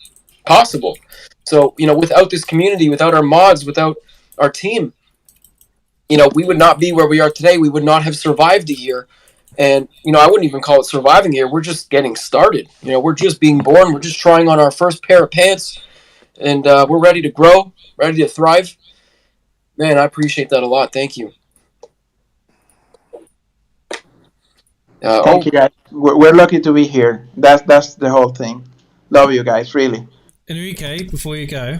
possible. So, you know, without this community, without our mods, without our team, you know, we would not be where we are today. We would not have survived a year. And, you know, I wouldn't even call it surviving a year. We're just getting started. You know, we're just being born. We're just trying on our first pair of pants. And we're ready to grow, ready to thrive. Man, I appreciate that a lot. Thank you. Thank you, guys. We're lucky to be here. That's the whole thing. Love you guys, really. Enrique, before you go,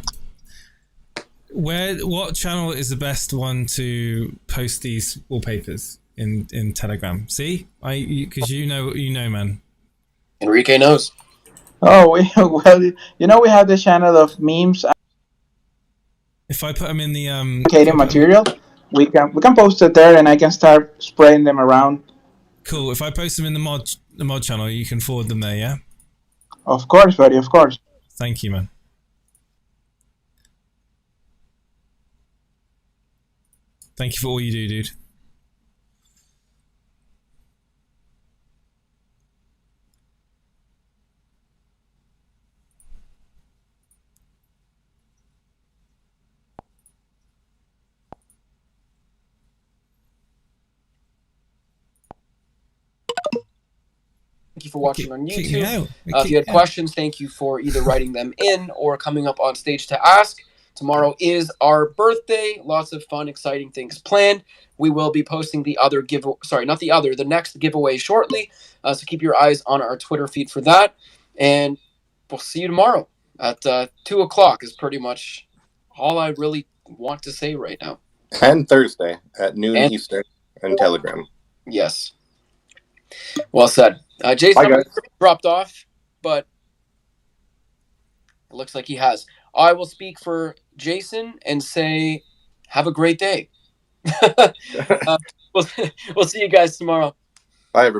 what channel is the best one to post these wallpapers in Telegram? See, because you know, man. Enrique knows. Oh, well, you know, we have the channel of memes. If I put them in the material, we can post it there, and I can start spreading them around. Cool. If I post them in the the mod channel, you can forward them there, yeah? Of course, buddy. Of course. Thank you, man. Thank you for all you do, dude. Thank you for watching on Kick me YouTube. out. If you had questions, thank you for either writing them in or coming up on stage to ask. Tomorrow is our birthday. Lots of fun, exciting things planned. We will be posting the next giveaway shortly. So keep your eyes on our Twitter feed for that. And we'll see you tomorrow at 2 o'clock is pretty much all I really want to say right now. And Thursday at noon Eastern and Telegram. Yes. Well said. Jason, I'm dropped off, but it looks like he has. I will speak for Jason and say, have a great day. We'll see you guys tomorrow. Bye, everybody.